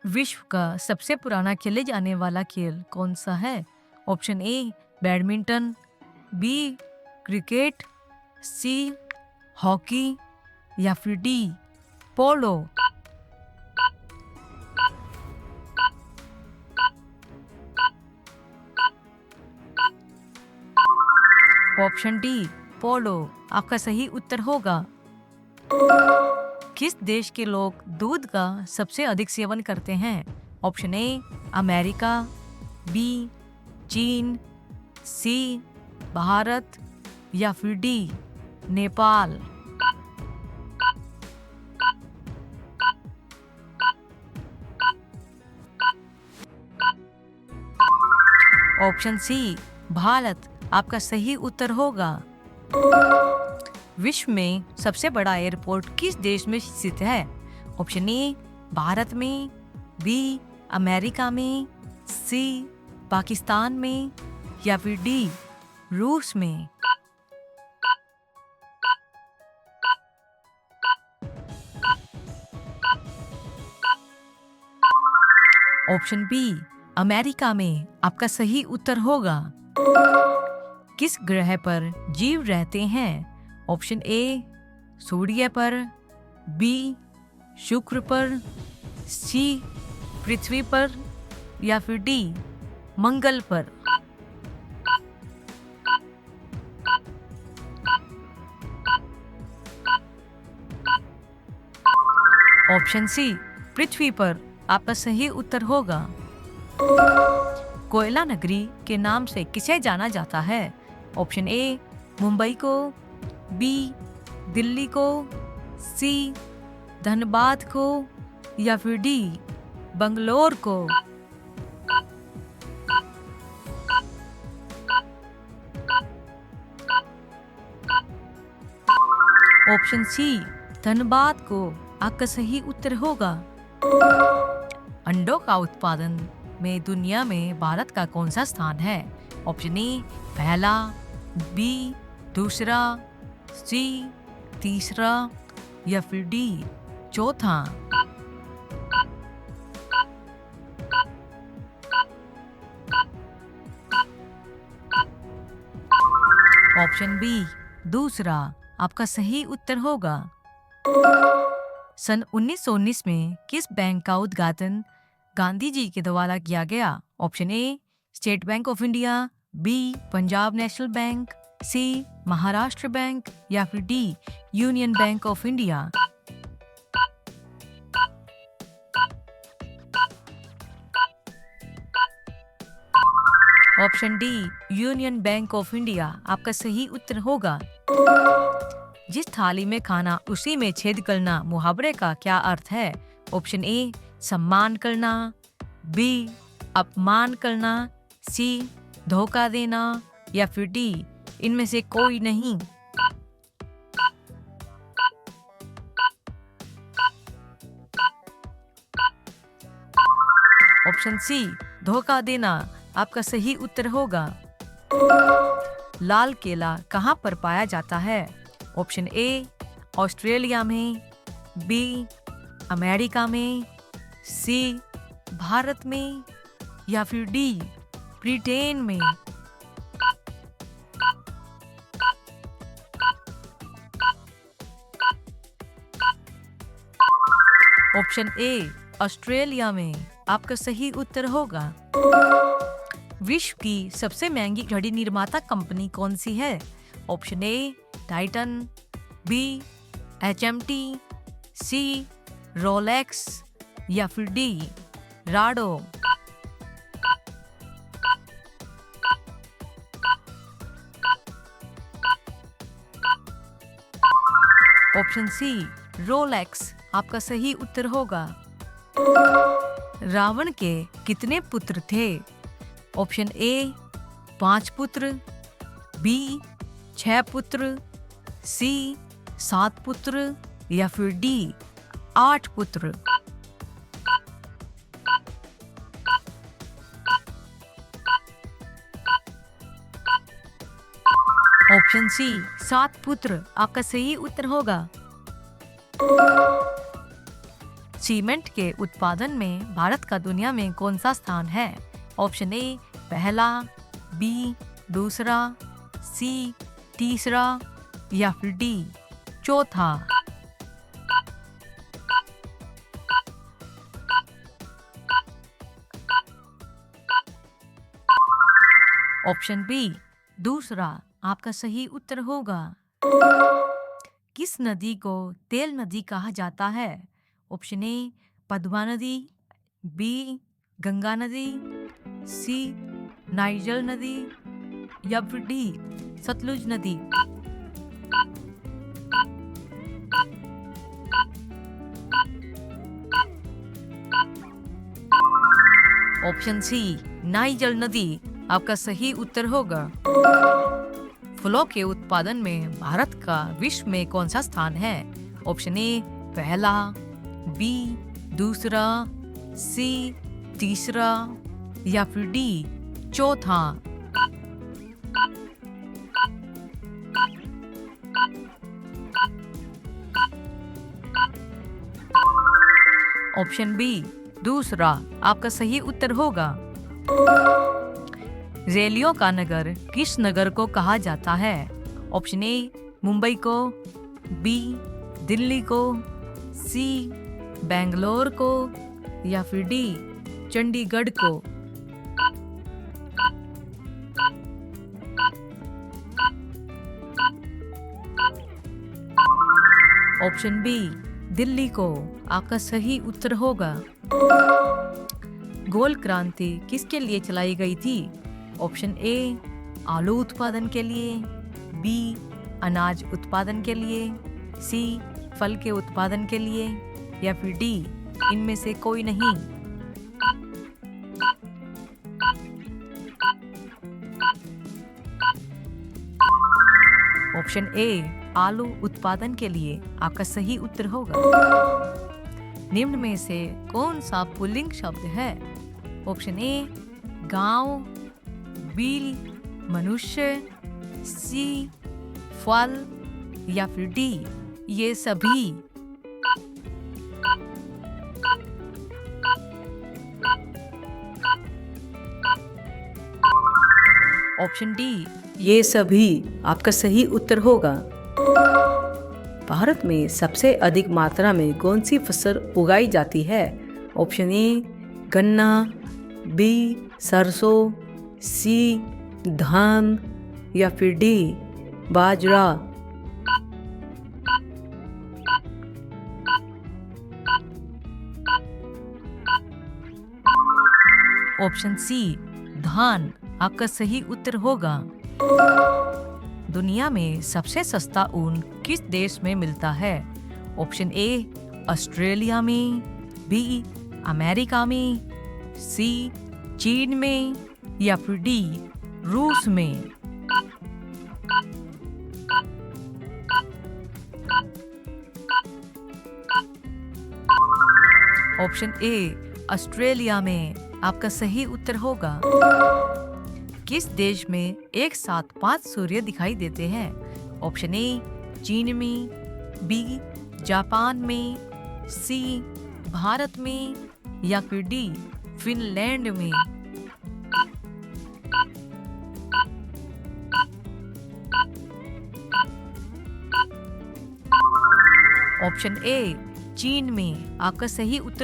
विश्व का सबसे पुराना खेले जाने वाला खेल कौन सा है? Option A badminton, B cricket, C hockey या फिर D polo. Option D polo आपका सही उत्तर होगा। किस देश के लोग दूध का सबसे अधिक सेवन करते हैं? ऑप्शन ए अमेरिका, बी चीन, सी भारत या फिर D Nepal. Option C Bharat आपका सही उत्तर होगा। विश्व में सबसे बड़ा एयरपोर्ट किस देश में स्थित है? ऑप्शन ए भारत में, बी अमेरिका में, सी पाकिस्तान में या फिर डी रूस में। ऑप्शन बी अमेरिका में आपका सही उत्तर होगा। किस ग्रह पर जीव रहते हैं? ऑप्शन ए सूर्य पर, बी शुक्र पर, सी पृथ्वी पर या फिर डी मंगल पर। ऑप्शन सी पृथ्वी पर आपका सही उत्तर होगा। कोयला नगरी के नाम से किसे जाना जाता है? ऑप्शन ए मुंबई को, बी दिल्ली को, सी धनबाद को या फिर डी बंगलोर को। ऑप्शन सी धनबाद को आपका सही उत्तर होगा। अंडों का उत्पादन में दुनिया में भारत का कौन सा स्थान है? ऑप्शन ए पहला, बी दूसरा, सी तीसरा या फिर डी चौथा। ऑप्शन बी दूसरा आपका सही उत्तर होगा। सन 1919 में किस बैंक का उद्घाटन गांधी जी के द्वारा किया गया? Option A State Bank of India, B Punjab National Bank, C Maharashtra Bank या फिर D Union Bank of India. Option D Union Bank of India आपका सही उत्तर होगा। जिस थाली में खाना उसी में छेद करना मुहावरे का क्या अर्थ है? ऑप्शन ए सम्मान करना, बी अपमान करना, सी धोखा देना या फिर डी इनमें से कोई नहीं। ऑप्शन सी धोखा देना आपका सही उत्तर होगा। लाल केला कहाँ पर पाया जाता है? ऑप्शन ए ऑस्ट्रेलिया में, बी अमेरिका में, सी भारत में या फिर डी ब्रिटेन में। ऑप्शन ए ऑस्ट्रेलिया में आपका सही उत्तर होगा। विश्व की सबसे महंगी घड़ी निर्माता कंपनी कौन सी है? Option A Titan, B HMT, C Rolex या फिर D Rado. Option C Rolex आपका सही उत्तर होगा। रावण के कितने पुत्र थे? ऑप्शन ए 5 पुत्र, बी 6 पुत्र, सी 7 पुत्र या फिर डी 8 पुत्र। ऑप्शन सी 7 पुत्र आपका सही उत्तर होगा। सीमेंट के उत्पादन में भारत का दुनिया में कौन सा स्थान है? ऑप्शन ए पहला, बी दूसरा, सी तीसरा या फिर डी चौथा। ऑप्शन बी दूसरा आपका सही उत्तर होगा। किस नदी को तेल नदी कहा जाता है? ऑप्शन ए पद्मा नदी, बी गंगा नदी, सी नाइजर नदी या फिर डी सतलुज नदी। ऑप्शन सी नाइजर नदी आपका सही उत्तर होगा। फलों के उत्पादन में भारत का विश्व में कौन सा स्थान है? ऑप्शन ए पहला, बी दूसरा, सी तीसरा या फिर डी चौथा। ऑप्शन बी दूसरा आपका सही उत्तर होगा। रेलियों का नगर किस नगर को कहा जाता है? ऑप्शन ए मुंबई को, बी दिल्ली को, सी बेंगलोर को या फिर डी चंडीगढ़ को। ऑप्शन बी दिल्ली को आपका सही उत्तर होगा। गोल क्रांति किसके लिए चलाई गई थी? ऑप्शन ए आलू उत्पादन के लिए, बी अनाज उत्पादन के लिए, सी फल के उत्पादन के लिए या फिर डी इनमें से कोई नहीं। ऑप्शन ए आलू उत्पादन के लिए आपका सही उत्तर होगा। निम्न में से कौन सा पुल्लिंग शब्द है? ऑप्शन ए गांव, बी मनुष्य, सी फल या फिर डी ये सभी। ऑप्शन डी ये सभी आपका सही उत्तर होगा। भारत में सबसे अधिक मात्रा में कौन सी फसल उगाई जाती है? ऑप्शन ए गन्ना, बी सरसों, सी धान या फिर डी बाजरा। ऑप्शन सी धान आपका सही उत्तर होगा। दुनिया में सबसे सस्ता ऊन किस देश में मिलता है? ऑप्शन ए ऑस्ट्रेलिया में, बी अमेरिका में, सी चीन में या फिर डी रूस में। ऑप्शन ए ऑस्ट्रेलिया में आपका सही उत्तर होगा। किस देश में एक साथ 5 सूर्य दिखाई देते हैं? ऑप्शन ए चीन में, बी जापान में, सी भारत में या फिर डी फिनलैंड में। ऑप्शन ए चीन में आपका सही उत्तर